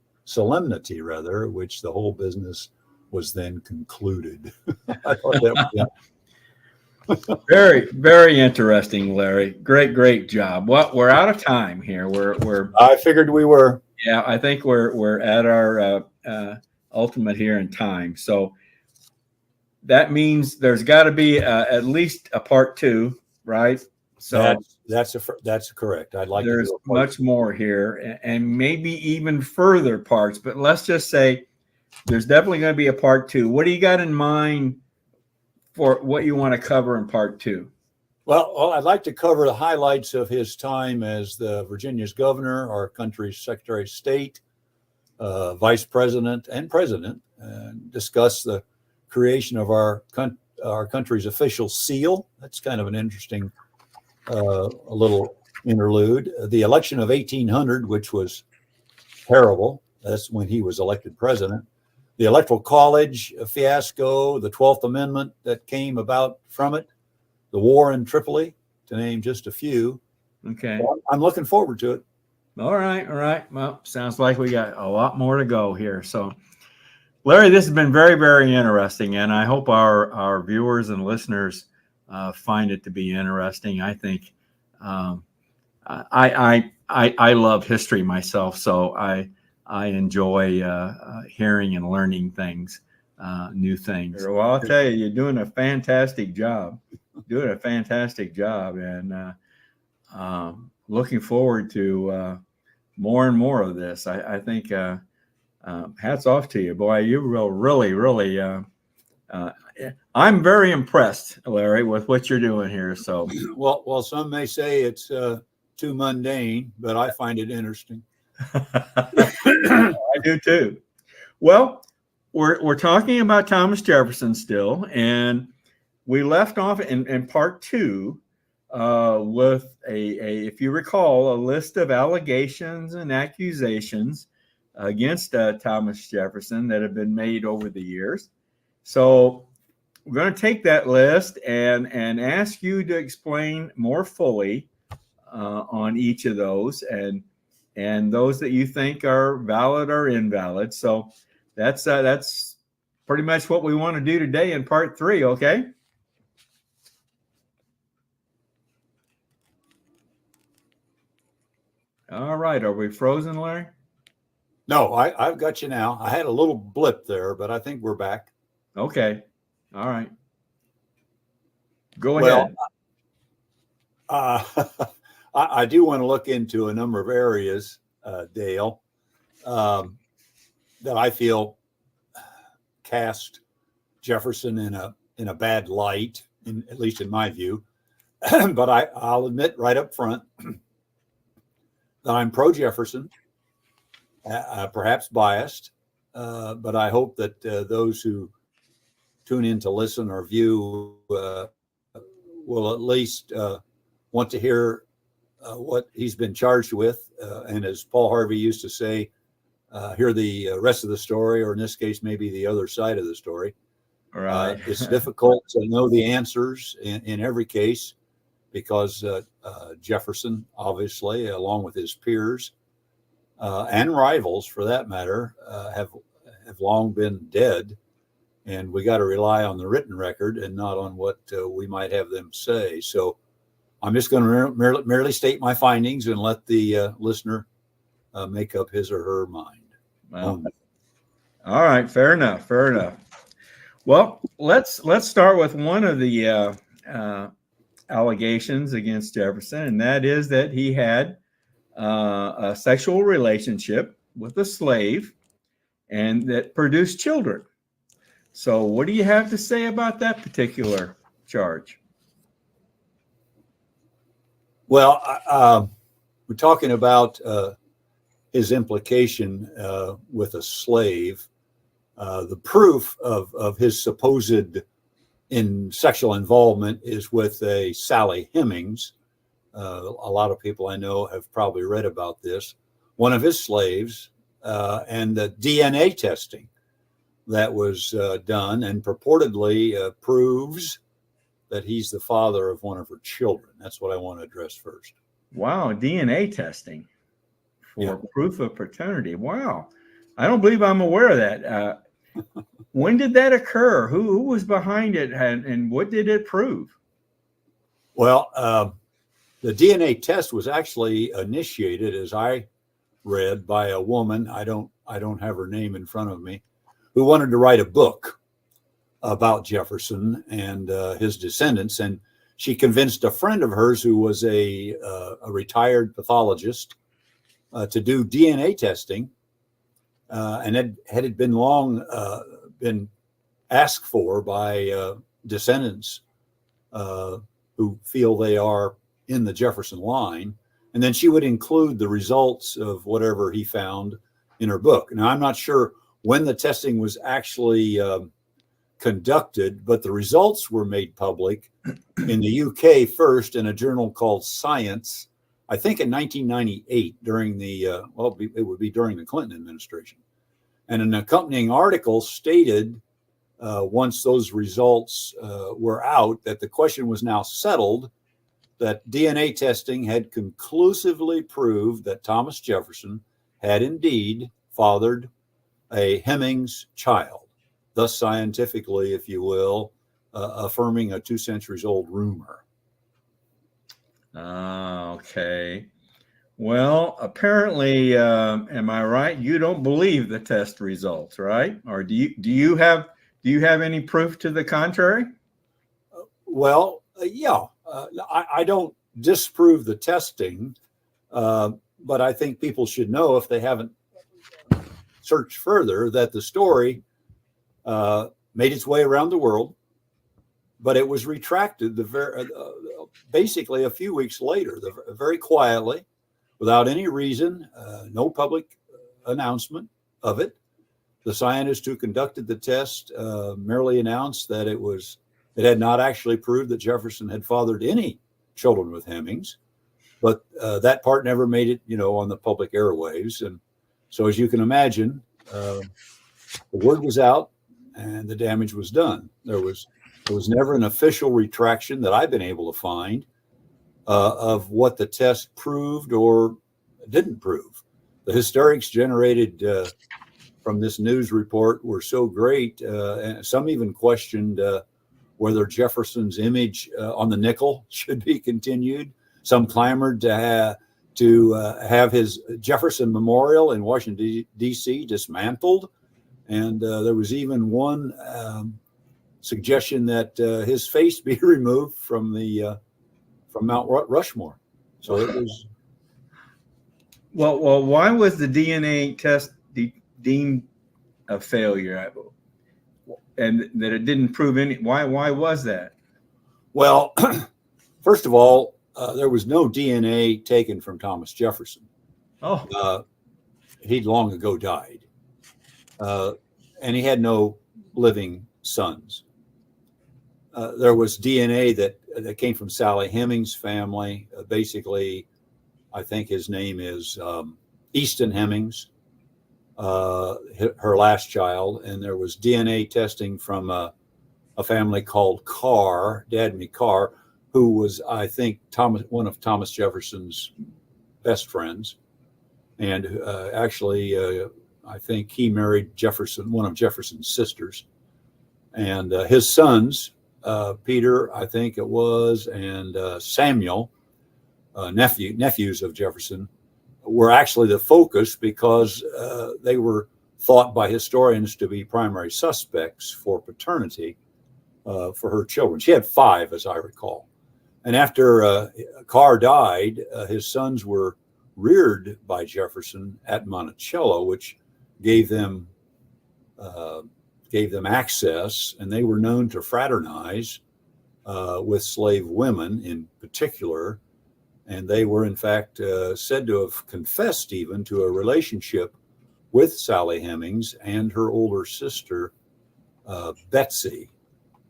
which the whole business was then concluded. I thought that was Very, very interesting, Larry. Great job. Well, we're out of time here. We're I figured we were. Yeah, I think we're at our ultimate here in time. So that means there's got to be at least a part 2, right? So that's correct. I'd like there's to do a part much more here, and maybe even further parts. But let's just say there's definitely going to be a part 2. What do you got in mind for what you want to cover in part 2? Well, I'd like to cover the highlights of his time as the Virginia's governor, our country's Secretary of State, Vice President, and President, and discuss the creation of our country's official seal. That's kind of an interesting a little interlude. The election of 1800, which was terrible. That's when he was elected president. The Electoral College fiasco, the 12th Amendment that came about from it, the war in Tripoli, to name just a few. Okay. So I'm looking forward to it. All right. Well, sounds like we got a lot more to go here. So, Larry, this has been very, very interesting, and I hope our viewers and listeners find it to be interesting. I think I love history myself, so I enjoy hearing and learning things, new things. Well, I'll tell you, you're doing a fantastic job. And looking forward to more and more of this. I think hats off to you, boy. You will really. I'm very impressed, Larry, with what you're doing here. So, well, some may say it's too mundane, but I find it interesting. I do too. Well, we're talking about Thomas Jefferson still, and we left off in part 2 with a, if you recall, a list of allegations and accusations against Thomas Jefferson that have been made over the years. So we're going to take that list and ask you to explain more fully on each of those and those that you think are valid or invalid. So that's pretty much what we want to do today in part 3. Okay. All right. Are we frozen, Larry? No, I've got you now. I had a little blip there, but I think we're back. Okay. All right. Go ahead. I do want to look into a number of areas, Dale, that I feel cast Jefferson in a bad light, at least in my view. But I'll admit right up front that I'm pro-Jefferson, perhaps biased, but I hope that those who tune in to listen or view will at least want to hear what he's been charged with. And as Paul Harvey used to say, hear the rest of the story, or in this case, maybe the other side of the story. Right. It's difficult to know the answers in every case because Jefferson, obviously, along with his peers and rivals for that matter, have long been dead. And we got to rely on the written record and not on what we might have them say. So I'm just going to merely state my findings and let the listener make up his or her mind. Well, all right. Fair enough. Well, let's start with one of the allegations against Jefferson, and that is that he had a sexual relationship with a slave and that produced children. So what do you have to say about that particular charge? Well, we're talking about his implication with a slave. The proof of his supposed sexual involvement is with a Sally Hemings. A lot of people I know have probably read about this. One of his slaves, and the DNA testing that was done and purportedly proves that he's the father of one of her children. That's what I want to address first. Wow, DNA testing for proof of paternity. Wow. I don't believe I'm aware of that. When did that occur? Who was behind it, and what did it prove? Well, the DNA test was actually initiated, as I read, by a woman. I don't have her name in front of me, who wanted to write a book about Jefferson and his descendants, and she convinced a friend of hers who was a retired pathologist to do DNA testing, and had it been long been asked for by descendants who feel they are in the Jefferson line, and then she would include the results of whatever he found in her book. Now, I'm not sure when the testing was actually conducted, but the results were made public in the UK first in a journal called Science, I think in 1998 during the, it would be during the Clinton administration. And an accompanying article stated once those results were out that the question was now settled, that DNA testing had conclusively proved that Thomas Jefferson had indeed fathered a Hemings child, thus scientifically, if you will, affirming a 2 centuries old rumor. Okay. Well, apparently, am I right? You don't believe the test results, right? Or do you have any proof to the contrary? Well, yeah. I don't disprove the testing, but I think people should know, if they haven't searched further, that the story made its way around the world, but it was retracted basically a few weeks later, very quietly, without any reason, no public announcement of it. The scientist who conducted the test merely announced that it had not actually proved that Jefferson had fathered any children with Hemings, but that part never made it, on the public airwaves. And so, as you can imagine, the word was out and the damage was done. There was never an official retraction that I've been able to find of what the test proved or didn't prove. The hysterics generated from this news report were so great, and some even questioned whether Jefferson's image on the nickel should be continued. Some clamored to have his Jefferson Memorial in Washington, D.C. dismantled. And there was even one suggestion that his face be removed from Mount Rushmore. So it was. Well, why was the DNA test deemed a failure? And that it didn't prove any. Why was that? Well, first of all, there was no DNA taken from Thomas Jefferson. Oh, he'd long ago died, and he had no living sons. There was DNA that came from Sally Hemings' family. Basically, I think his name is Easton Hemings. Her last child, and there was DNA testing from a family called Carr, Dabney Carr, who was, I think, one of Thomas Jefferson's best friends, and actually, I think he married one of Jefferson's sisters, and his sons, Peter, I think it was, and Samuel, nephews of Jefferson, were actually the focus because they were thought by historians to be primary suspects for paternity for her children. She had 5, as I recall. And after Carr died, his sons were reared by Jefferson at Monticello, which gave them access, and they were known to fraternize with slave women in particular. And they were, in fact, said to have confessed even to a relationship with Sally Hemings and her older sister, Betsy.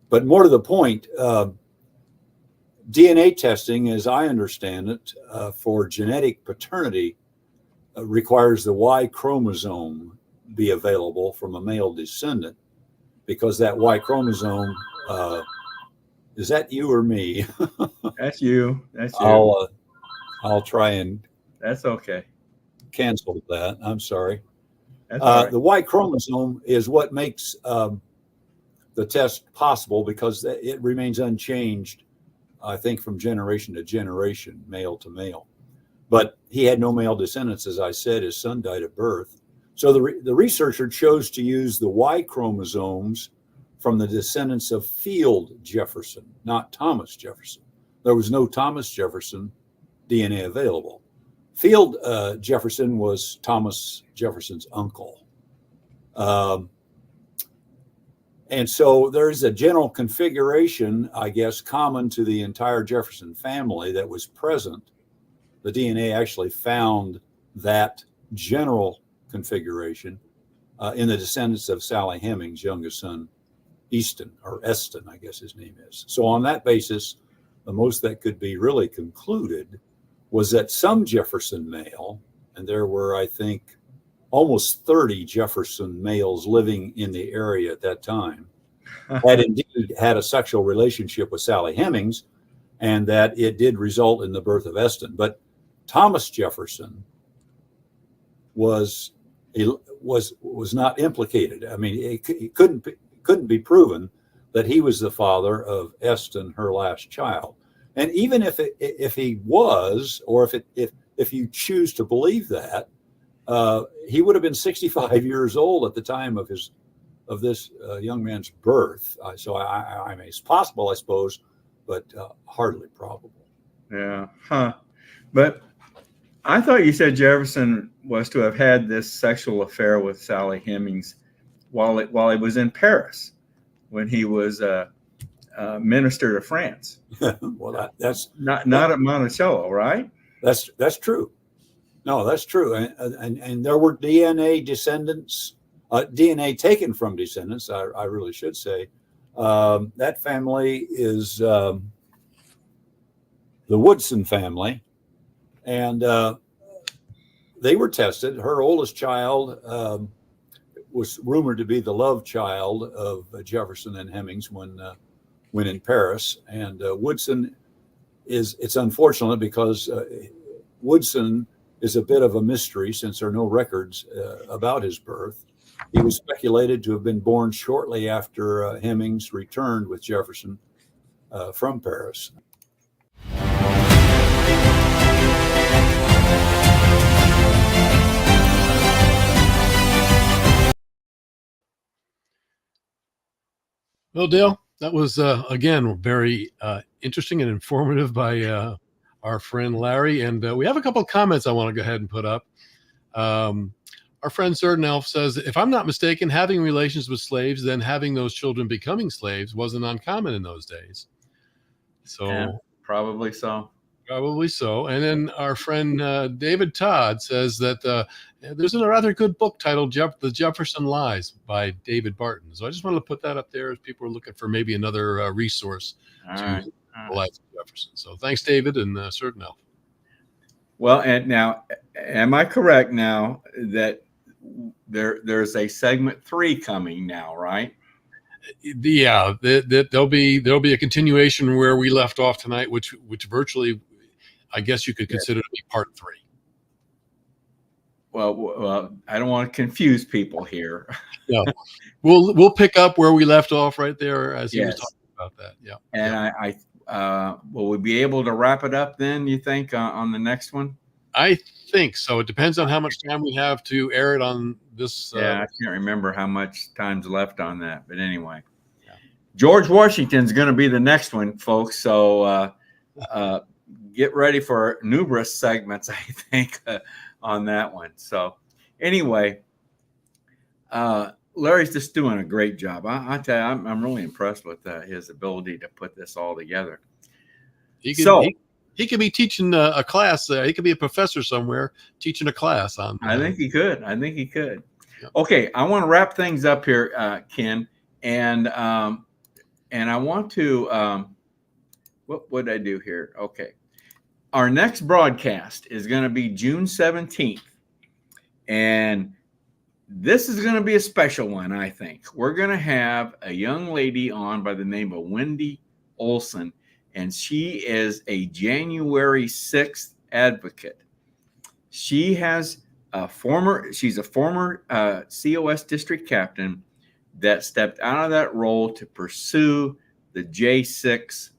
But more to the point, DNA testing, as I understand it, for genetic paternity requires the Y chromosome be available from a male descendant, because that Y chromosome, is that you or me? That's you. That's you. I'll try and That's okay. cancel that. I'm sorry. That's all right. The Y chromosome is what makes the test possible, because it remains unchanged, I think, from generation to generation, male to male. But he had no male descendants, as I said. His son died at birth. So the researcher chose to use the Y chromosomes from the descendants of Field Jefferson, not Thomas Jefferson. There was no Thomas Jefferson DNA available. Field Jefferson was Thomas Jefferson's uncle. And so there's a general configuration, I guess, common to the entire Jefferson family that was present. The DNA actually found that general configuration in the descendants of Sally Hemings' youngest son, Eston, I guess his name is. So on that basis, the most that could be really concluded was that some Jefferson male, and there were, I think, almost 30 Jefferson males living in the area at that time, had indeed had a sexual relationship with Sally Hemings, and that it did result in the birth of Eston. But Thomas Jefferson was not implicated. I mean, it couldn't be proven that he was the father of Eston, her last child. And even if he was, or if you choose to believe that, he would have been 65 years old at the time of this young man's birth. So I mean, it's possible, I suppose, but hardly probable. Yeah. Huh. But I thought you said Jefferson was to have had this sexual affair with Sally Hemings while he was in Paris, when he was minister to France. Well, that's not at Monticello, right? That's true. No, that's true. And there were DNA descendants, DNA taken from descendants, I really should say. That family is the Woodson family. And they were tested. Her oldest child was rumored to be the love child of Jefferson and Hemings when in Paris. And Woodson it's unfortunate because Woodson is a bit of a mystery, since there are no records about his birth. He was speculated to have been born shortly after Hemings returned with Jefferson from Paris. Well, Dale, that was, again, very interesting and informative by our friend Larry. And we have a couple of comments I want to go ahead and put up. Our friend Certain Elf says, if I'm not mistaken, having relations with slaves, then having those children becoming slaves wasn't uncommon in those days. So Yeah, probably so. Probably so. And then our friend David Todd says that there's a rather good book titled The Jefferson Lies by David Barton. So I just wanted to put that up there as people are looking for maybe another resource to the life of Jefferson. So thanks, David, and Certain Elf. Well, and now, am I correct now that there's a segment 3 coming now, right? Yeah, there'll be a continuation where we left off tonight, which virtually, I guess you could consider to be part 3. Well, I don't want to confuse people here. Yeah, we'll pick up where we left off right there as he was talking about that. Yeah, and I will we be able to wrap it up then, you think, on the next one? I think so. It depends on how much time we have to air it on this. I can't remember how much time's left on that, but anyway, George Washington's going to be the next one, folks. So get ready for numerous segments, I think, on that one. So anyway, Larry's just doing a great job. I tell you, I'm really impressed with his ability to put this all together. He could be teaching a class. He could be a professor somewhere teaching a class on. I think he could. I think he could. Yep. Okay, I want to wrap things up here, Ken, and I want to. What would I do here? Okay, our next broadcast is going to be June 17th, and this is going to be a special one. I think we're going to have a young lady on by the name of Wendy Olson, and she is a January 6th advocate. She's a former COS district captain that stepped out of that role to pursue the J6,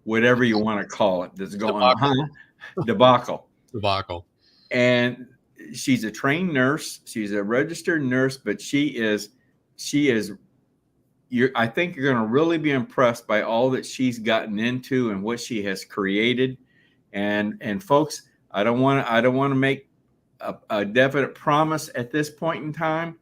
whatever you want to call it, that's going on, debacle. And she's a trained nurse. She's a registered nurse, but I think you're going to really be impressed by all that she's gotten into and what she has created. And folks, I don't want to make a definite promise at this point in time,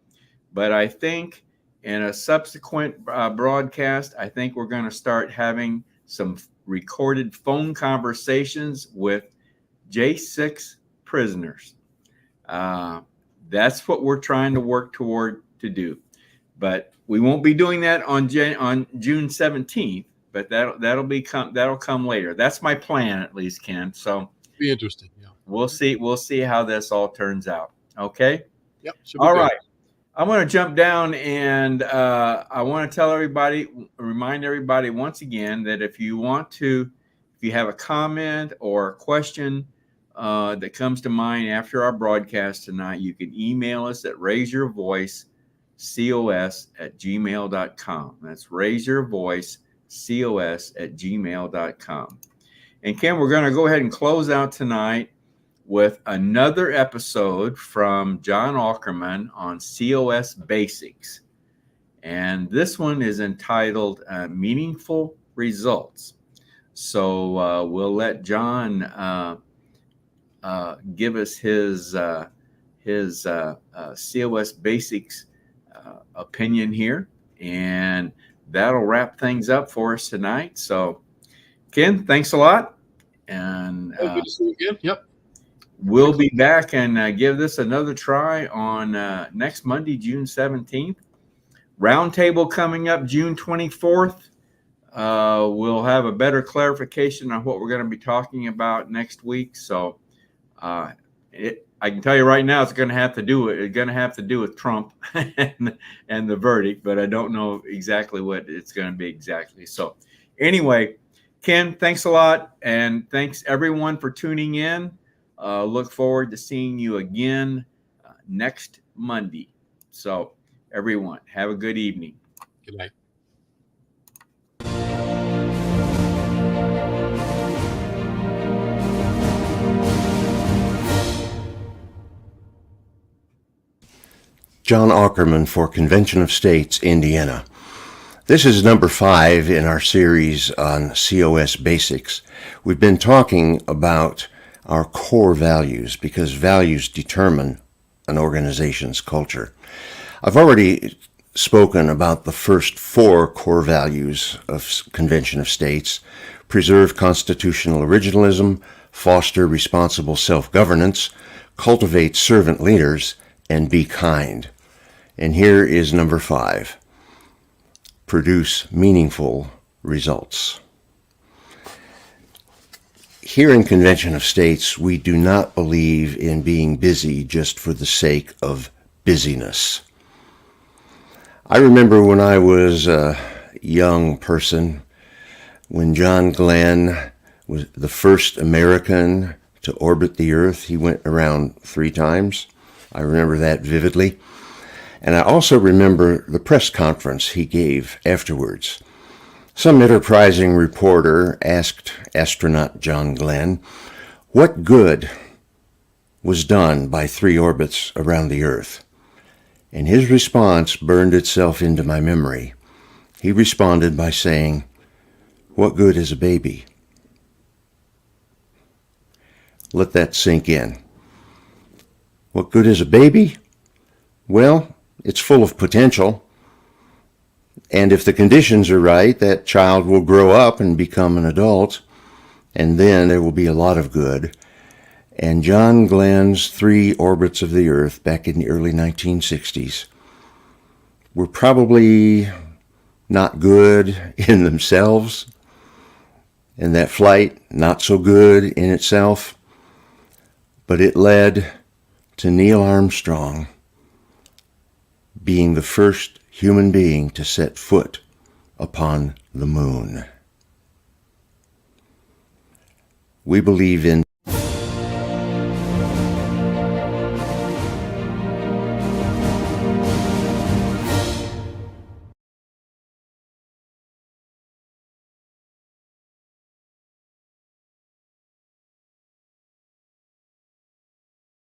but I think in a subsequent broadcast, I think we're going to start having some recorded phone conversations with J6 prisoners. That's what we're trying to work toward to do, but we won't be doing that on June 17th. But that'll come later. That's my plan, at least, Ken. So be interesting. Yeah, we'll see how this all turns out. Okay. Yep. All right. I'm going to jump down, and I want to remind everybody once again that if you have a comment or a question that comes to mind after our broadcast tonight, you can email us at raiseyourvoicecos@gmail.com. That's raiseyourvoicecos@gmail.com. And Ken, we're going to go ahead and close out tonight with another episode from John Ackerman on COS Basics. And this one is entitled Meaningful Results. So we'll let John give us his COS Basics opinion here. And that'll wrap things up for us tonight. So, Ken, thanks a lot. And good to see you again. Yep. We'll be back and give this another try on next Monday, June 17th. Roundtable coming up June 24th. We'll have a better clarification on what we're going to be talking about next week. So I can tell you right now, it's going to have to do with Trump and the verdict, but I don't know exactly what it's going to be exactly. So anyway, Ken, thanks a lot. And thanks everyone for tuning in. Look forward to seeing you again next Monday. So everyone, have a good evening. Good night. John Ackerman for Convention of States, Indiana. This is number 5 in our series on COS Basics. We've been talking about our core values because values determine an organization's culture. I've already spoken about the first 4 core values of Convention of States: preserve constitutional originalism, foster responsible self-governance, cultivate servant leaders, and be kind. And here is number 5. Produce meaningful results. Here in Convention of States, we do not believe in being busy just for the sake of busyness. I remember when I was a young person, when John Glenn was the first American to orbit the Earth. He went around 3 times. I remember that vividly. And I also remember the press conference he gave afterwards. Some enterprising reporter asked astronaut John Glenn, what good was done by 3 orbits around the Earth? And his response burned itself into my memory. He responded by saying, what good is a baby? Let that sink in. What good is a baby? Well, it's full of potential. And if the conditions are right, that child will grow up and become an adult, and then there will be a lot of good. And John Glenn's 3 orbits of the Earth back in the early 1960s were probably not good in themselves, and that flight not so good in itself, but it led to Neil Armstrong being the first human being to set foot upon the moon. We believe in